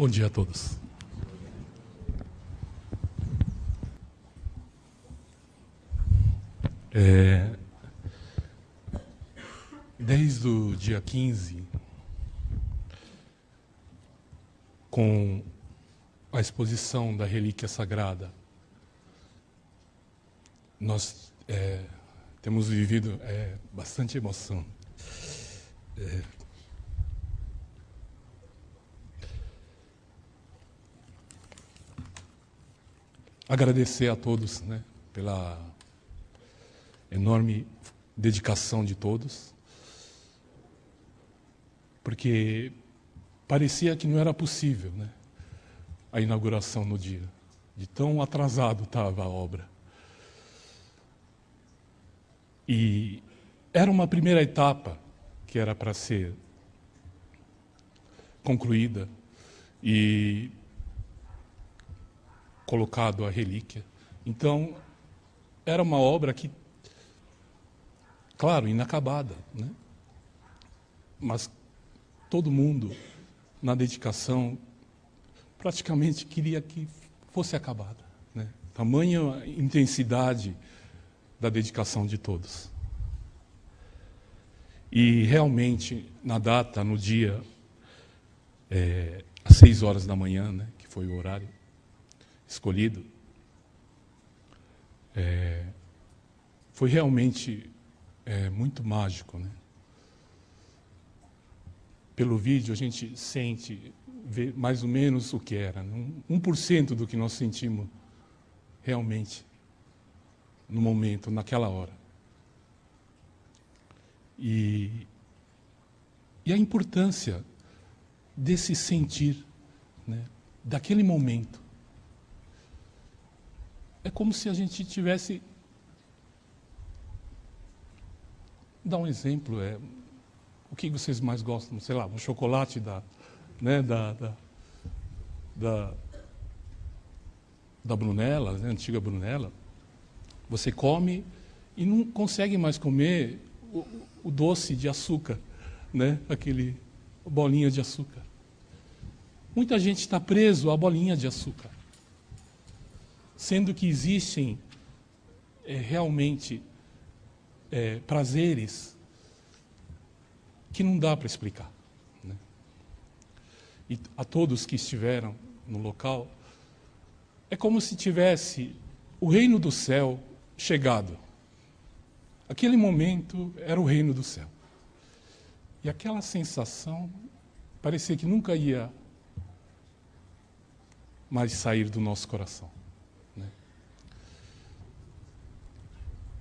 Bom dia a todos. Desde o dia 15, com a exposição da relíquia sagrada, nós temos vivido bastante emoção. Agradecer a todos, né, pela enorme dedicação de todos, porque parecia que não era possível, né, a inauguração no dia, de tão atrasado estava a obra. E era uma primeira etapa que era para ser concluída e colocado a relíquia. Então, era uma obra que, claro, inacabada, né? Mas todo mundo, na dedicação, praticamente queria que fosse acabada, né? Tamanha intensidade da dedicação de todos. E realmente, na data, no dia, às 6 horas da manhã, né, que foi o horário escolhido, foi realmente muito mágico, né? Pelo vídeo a gente sente, vê mais ou menos o que era, 1% do que nós sentimos realmente no momento, naquela hora. E a importância desse sentir, né, daquele momento. É como se a gente tivesse... Dar um exemplo, o que vocês mais gostam? Sei lá, um chocolate da Brunella, né, antiga Brunella. Você come e não consegue mais comer o doce de açúcar, né, aquele bolinha de açúcar. Muita gente está preso à bolinha de açúcar, sendo que existem realmente prazeres que não dá para explicar, né? E a todos que estiveram no local, é como se tivesse o reino do céu chegado. Aquele momento era o reino do céu. E aquela sensação parecia que nunca ia mais sair do nosso coração, né?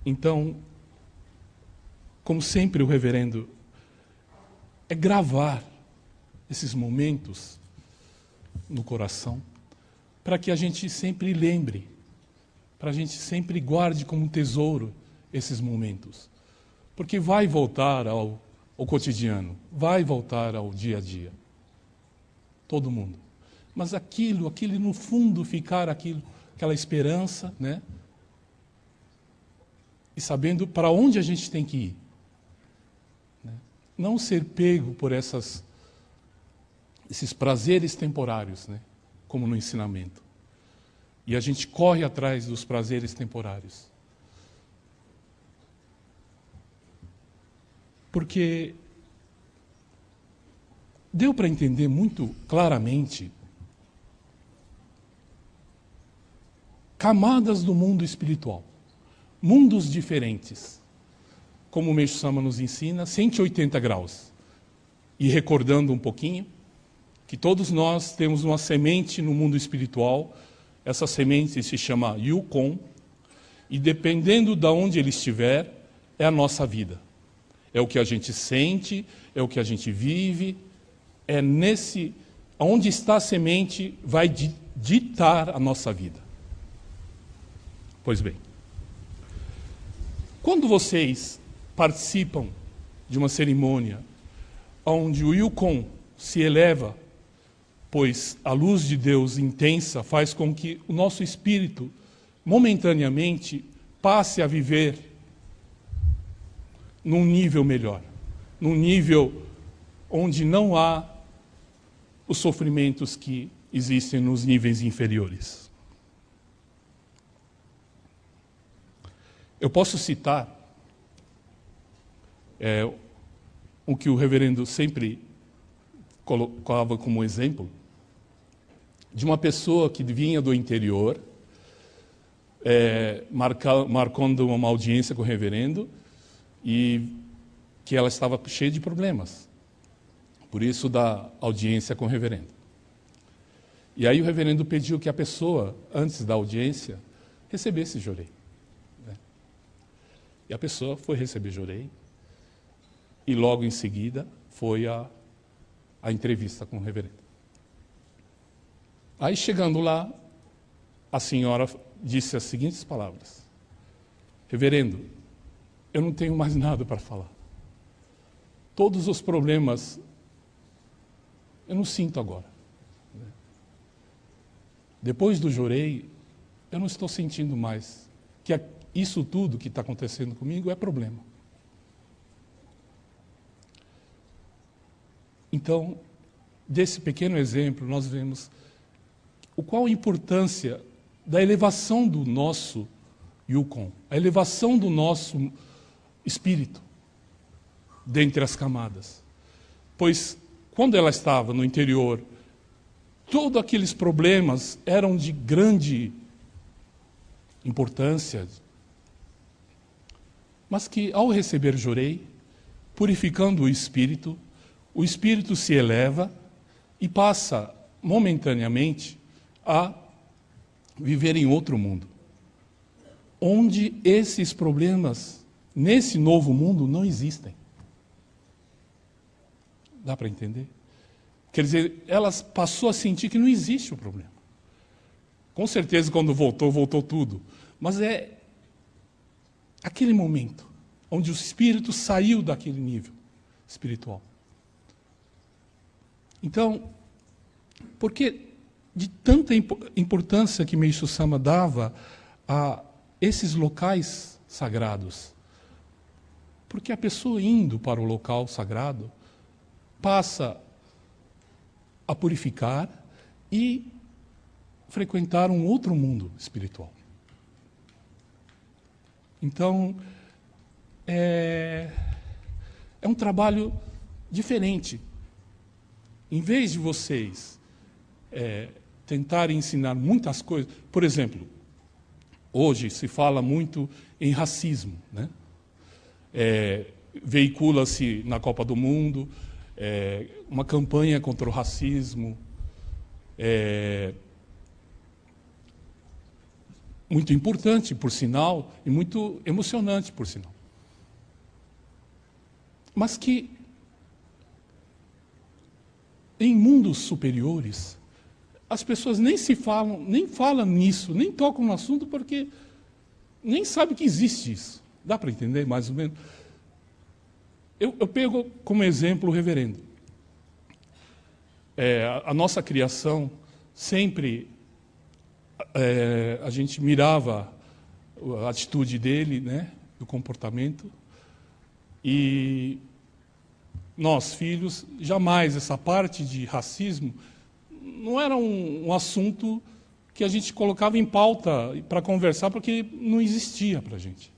Então, como sempre o reverendo, é gravar esses momentos no coração para que a gente sempre lembre, para a gente sempre guarde como um tesouro esses momentos. Porque vai voltar ao cotidiano, vai voltar ao dia a dia. Todo mundo. Mas aquilo no fundo ficar aquela esperança, né? E sabendo para onde a gente tem que ir. Né? Não ser pego por esses prazeres temporários, né? Como no ensinamento. E a gente corre atrás dos prazeres temporários. Porque deu para entender muito claramente camadas do mundo espiritual, mundos diferentes, como o Meixo Sama nos ensina, 180 graus. E recordando um pouquinho, que todos nós temos uma semente no mundo espiritual, essa semente se chama Yukon, e dependendo de onde ele estiver, é a nossa vida. É o que a gente sente, é o que a gente vive, onde está a semente vai ditar a nossa vida. Pois bem, quando vocês participam de uma cerimônia onde o Yukon se eleva, pois a luz de Deus intensa faz com que o nosso espírito, momentaneamente, passe a viver num nível melhor, num nível onde não há os sofrimentos que existem nos níveis inferiores. Eu posso citar o que o reverendo sempre colocava como exemplo, de uma pessoa que vinha do interior, marcando uma audiência com o reverendo, e que ela estava cheia de problemas. Por isso, da audiência com o reverendo. E aí o reverendo pediu que a pessoa, antes da audiência, recebesse jorei. E a pessoa foi receber jorei, e logo em seguida foi a entrevista com o reverendo. Aí, chegando lá, a senhora disse as seguintes palavras: reverendo, eu não tenho mais nada para falar. Todos os problemas eu não sinto agora. Depois do jorei, eu não estou sentindo mais que isso tudo que está acontecendo comigo é problema. Então, desse pequeno exemplo, nós vemos qual a importância da elevação do nosso Yukon, a elevação do nosso espírito dentre as camadas. Pois, quando ela estava no interior, todos aqueles problemas eram de grande importância, mas que, ao receber jorei, purificando o espírito se eleva e passa, momentaneamente, a viver em outro mundo, onde esses problemas, nesse novo mundo, não existem. Dá para entender? Quer dizer, ela passou a sentir que não existe o problema. Com certeza, quando voltou tudo. Mas é aquele momento onde o espírito saiu daquele nível espiritual. Então, por que de tanta importância que Meishu Sama dava a esses locais sagrados? Porque a pessoa indo para o local sagrado passa a purificar e frequentar um outro mundo espiritual. Então, é um trabalho diferente. Em vez de vocês tentarem ensinar muitas coisas, por exemplo, hoje se fala muito em racismo, né? Veicula-se na Copa do Mundo uma campanha contra o racismo, muito importante, por sinal, e muito emocionante, por sinal. Mas que em mundos superiores, as pessoas nem falam nisso, nem tocam no assunto, porque nem sabem que existe isso. Dá para entender, mais ou menos? Eu pego como exemplo o reverendo. A nossa criação, sempre a gente mirava a atitude dele, né, o comportamento, e nós, filhos, jamais essa parte de racismo não era um assunto que a gente colocava em pauta para conversar, porque não existia para a gente.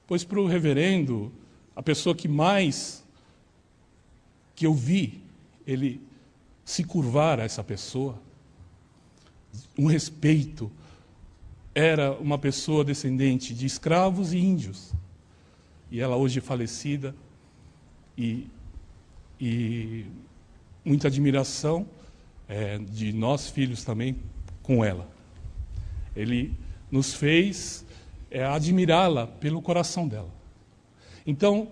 Pois para o reverendo, a pessoa que eu vi ele se curvar a essa pessoa, um respeito, era uma pessoa descendente de escravos e índios. E ela hoje falecida, e muita admiração de nós filhos também com ela. Ele nos fez admirá-la pelo coração dela. Então,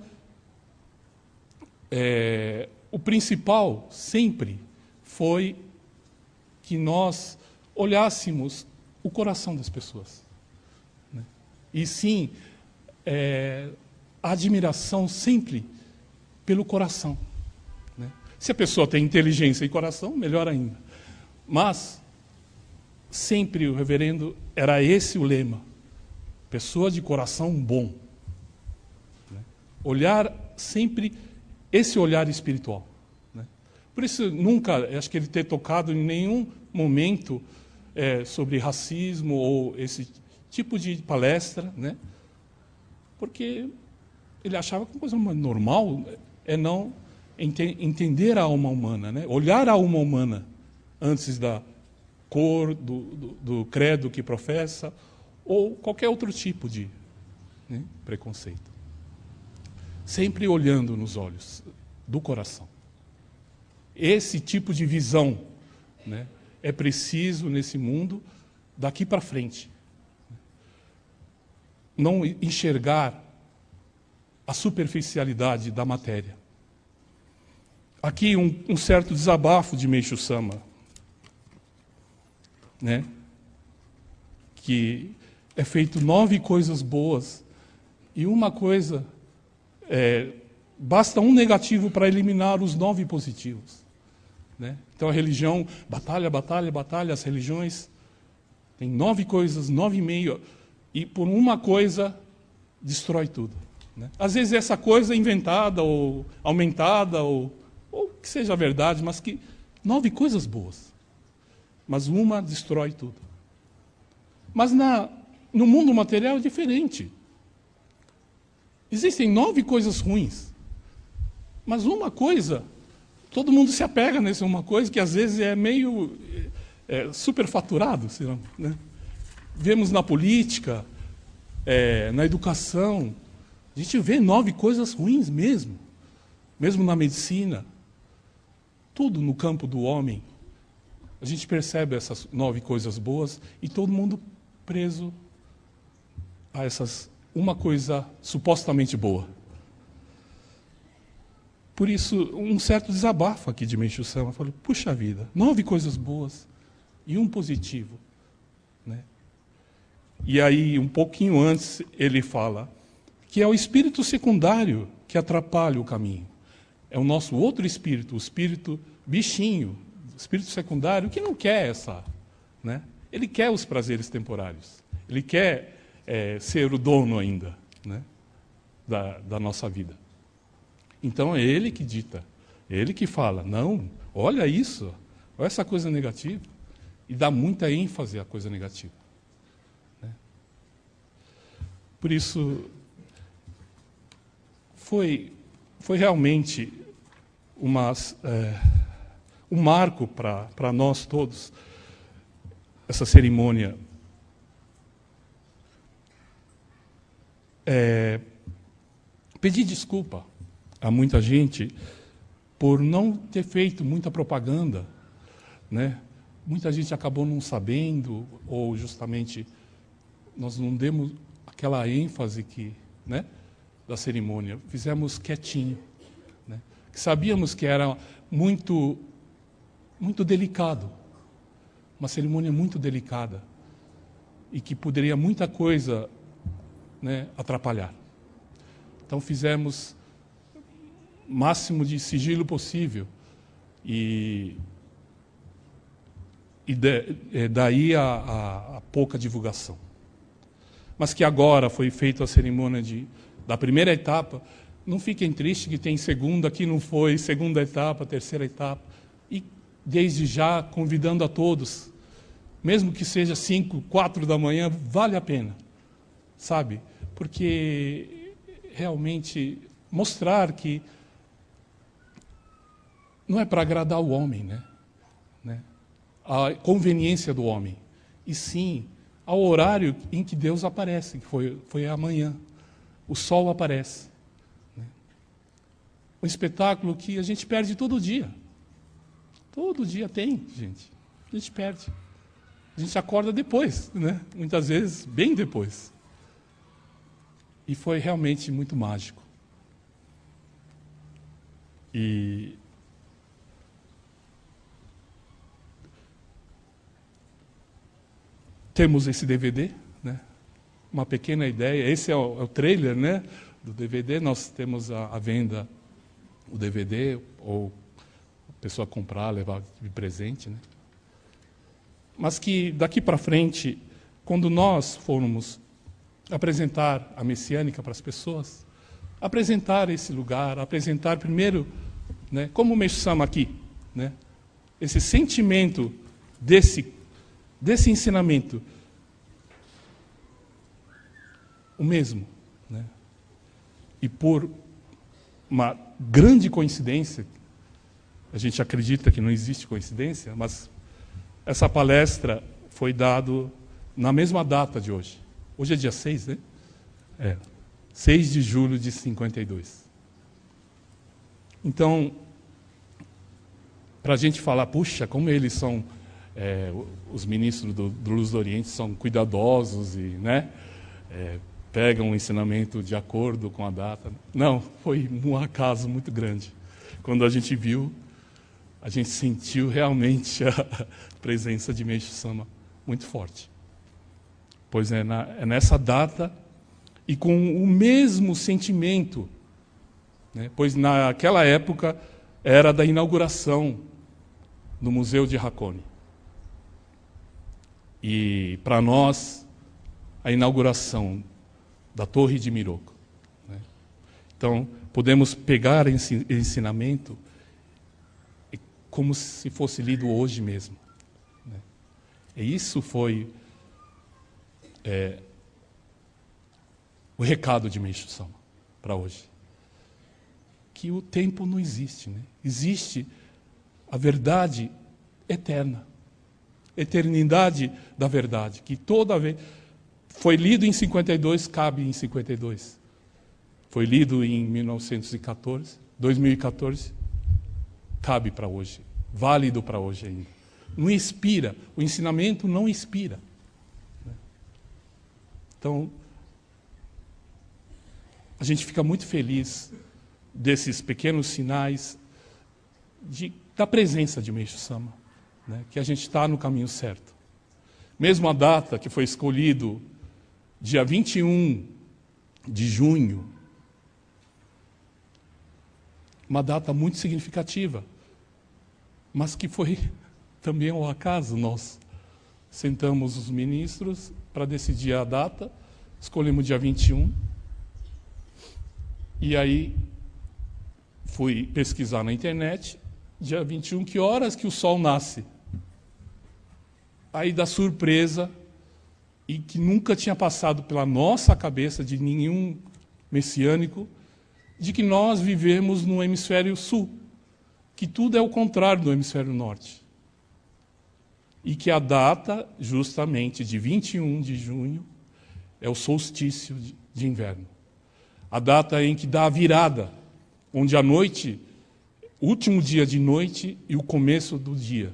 o principal sempre foi que nós olhássemos o coração das pessoas, né? E sim, a admiração sempre pelo coração, né? Se a pessoa tem inteligência e coração, melhor ainda. Mas, sempre o reverendo, era esse o lema: pessoa de coração bom. Olhar sempre esse olhar espiritual, né? Por isso, nunca, acho que ele ter tocado em nenhum momento sobre racismo ou esse tipo de palestra, né? Porque ele achava que uma coisa normal é não entender a alma humana, né? Olhar a alma humana antes da cor, do credo que professa, ou qualquer outro tipo de, né, preconceito. Sempre olhando nos olhos do coração. Esse tipo de visão, né, é preciso nesse mundo daqui para frente. Não enxergar a superficialidade da matéria. Aqui um certo desabafo de Meishu Sama, né, que é feito 9 coisas boas e uma coisa, basta um negativo para eliminar os 9 positivos. Né? Então a religião, batalha, batalha, batalha, as religiões tem 9 coisas, 9,5, e por uma coisa destrói tudo. Né? Às vezes essa coisa é inventada ou aumentada, ou que seja verdade, mas que 9 coisas boas. Mas uma destrói tudo. Mas no mundo material é diferente. Existem 9 coisas ruins. Mas uma coisa, todo mundo se apega nessa uma coisa que às vezes é meio superfaturado. Né? Vemos na política, na educação, a gente vê 9 coisas ruins mesmo. Mesmo na medicina. Tudo no campo do homem. A gente percebe essas 9 coisas boas e todo mundo preso a essas uma coisa supostamente boa. Por isso, um certo desabafo aqui de Meishu Sama. Falei, puxa vida, 9 coisas boas e um positivo. Né? E aí, um pouquinho antes, ele fala que é o espírito secundário que atrapalha o caminho. É o nosso outro espírito, o espírito bichinho, o espírito secundário, que não quer essa. Né? Ele quer os prazeres temporários. Ele quer ser o dono ainda, né, da nossa vida. Então é ele que dita, é ele que fala, não, olha isso, olha essa coisa negativa, e dá muita ênfase à coisa negativa. Né? Por isso, foi realmente um marco para nós todos, essa cerimônia. Pedir desculpa a muita gente por não ter feito muita propaganda, né? Muita gente acabou não sabendo, ou justamente nós não demos aquela ênfase né, da cerimônia. Fizemos quietinho, né? Sabíamos que era muito, muito delicado, uma cerimônia muito delicada, e que poderia muita coisa, né, atrapalhar. Então fizemos o máximo de sigilo possível e daí a pouca divulgação. Mas que agora foi feita a cerimônia da primeira etapa, não fiquem tristes que tem segunda, que não foi, segunda etapa, terceira etapa, e desde já convidando a todos, mesmo que seja 5, 4 da manhã, vale a pena, sabe? Porque realmente mostrar que não é para agradar o homem, né? A conveniência do homem, e sim ao horário em que Deus aparece, que foi amanhã. O sol aparece. Né? Um espetáculo que a gente perde todo dia. Todo dia tem, gente. A gente perde. A gente acorda depois, né? Muitas vezes, bem depois. E foi realmente muito mágico. E temos esse DVD, né? Uma pequena ideia. Esse é o trailer, né, do DVD. Nós temos a venda, o DVD, ou a pessoa comprar, levar de presente, né? Mas que daqui para frente, quando nós formos apresentar a messiânica para as pessoas, apresentar esse lugar, apresentar primeiro, né, como o Meishu Sama aqui, né? Esse sentimento desse ensinamento, o mesmo, né? E por uma grande coincidência, a gente acredita que não existe coincidência, mas essa palestra foi dada na mesma data de hoje. Hoje é dia 6, né? 6 de julho de 52. Então, para a gente falar, puxa, como eles são, os ministros do Luz do Oriente são cuidadosos e, né, pegam o ensinamento de acordo com a data. Não, foi um acaso muito grande. Quando a gente viu, a gente sentiu realmente a presença de Meixo Sama muito forte. Pois é nessa data e com o mesmo sentimento, né, pois naquela época era da inauguração do Museu de Hakone. E para nós, a inauguração da Torre de Miroku, né? Então, podemos pegar esse ensinamento como se fosse lido hoje mesmo, né? E isso foi o recado de Meixo Sama para hoje. Que o tempo não existe, né? Existe a verdade eterna. Eternidade da verdade, que toda vez foi lido em 52, cabe em 52. Foi lido em 1914, 2014, cabe para hoje, válido para hoje ainda. Não expira, o ensinamento não expira. Então, a gente fica muito feliz desses pequenos sinais da presença de Meixo Sama, né? Que a gente está no caminho certo. Mesmo a data que foi escolhido, dia 21 de junho, uma data muito significativa, mas que foi também ao acaso. Nós sentamos os ministros para decidir a data, escolhemos dia 21, e aí fui pesquisar na internet, dia 21, que horas que o sol nasce? Aí dá surpresa, e que nunca tinha passado pela nossa cabeça, de nenhum messiânico, de que nós vivemos no hemisfério sul, que tudo é o contrário do hemisfério norte. E que a data, justamente, de 21 de junho, é o solstício de inverno. A data em que dá a virada, onde a noite, último dia de noite e o começo do dia,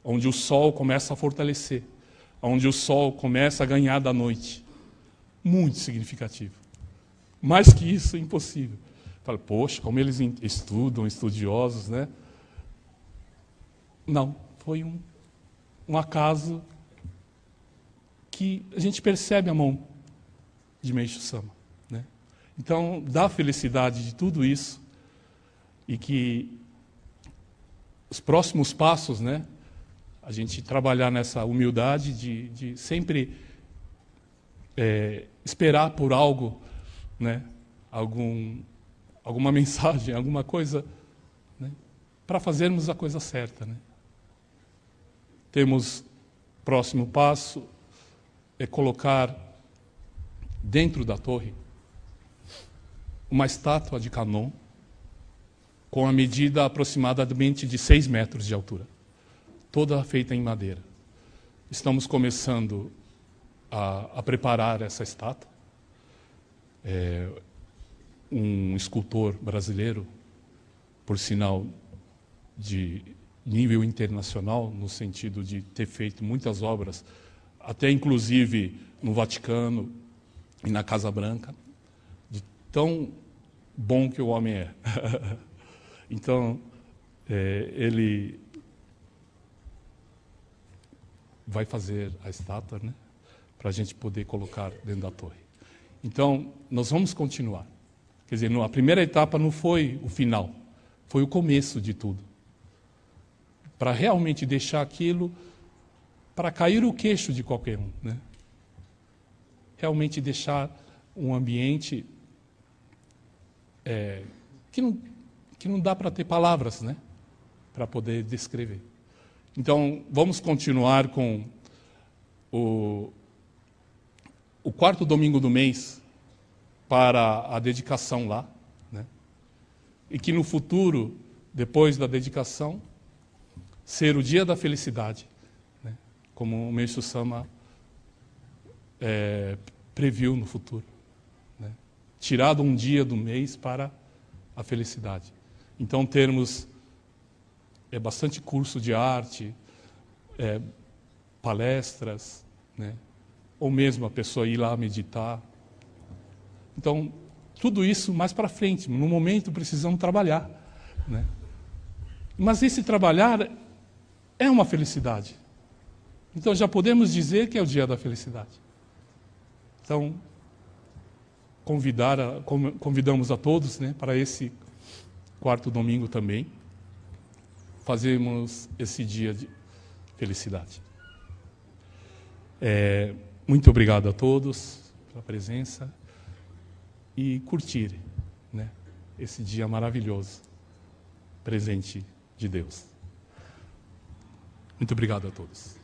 onde o sol começa a fortalecer, onde o sol começa a ganhar da noite. Muito significativo. Mais que isso, é impossível. Fala, poxa, como eles estudam, estudiosos, né? Não, foi um acaso que a gente percebe a mão de Meixo Sama, né? Então, dá felicidade de tudo isso e que os próximos passos, né? A gente trabalhar nessa humildade de sempre esperar por algo, né? Alguma mensagem, alguma coisa, né? Para fazermos a coisa certa, né? Temos próximo passo é colocar dentro da torre uma estátua de Kanon com a medida aproximadamente de 6 metros de altura, toda feita em madeira. Estamos começando a preparar essa estátua. Um escultor brasileiro, por sinal de nível internacional, no sentido de ter feito muitas obras, até inclusive no Vaticano e na Casa Branca, de tão bom que o homem é. Então, ele vai fazer a estátua, né, para a gente poder colocar dentro da torre. Então, nós vamos continuar. Quer dizer, a primeira etapa não foi o final, foi o começo de tudo. Para realmente deixar aquilo, para cair o queixo de qualquer um, né? Realmente deixar um ambiente que não dá para ter palavras, né? para poder descrever. Então, vamos continuar com o quarto domingo do mês para a dedicação lá, né? E que no futuro, depois da dedicação, ser o dia da felicidade, né? Como o Meishu Sama previu no futuro, né? Tirado um dia do mês para a felicidade. Então, termos bastante curso de arte, palestras, né? Ou mesmo a pessoa ir lá meditar. Então, tudo isso mais para frente. No momento, precisamos trabalhar, né? Mas esse trabalhar é uma felicidade. Então, já podemos dizer que é o dia da felicidade. Então, convidamos a todos, né, para esse quarto domingo também, fazermos esse dia de felicidade. Muito obrigado a todos pela presença e curtir, né, esse dia maravilhoso, presente de Deus. Muito obrigado a todos.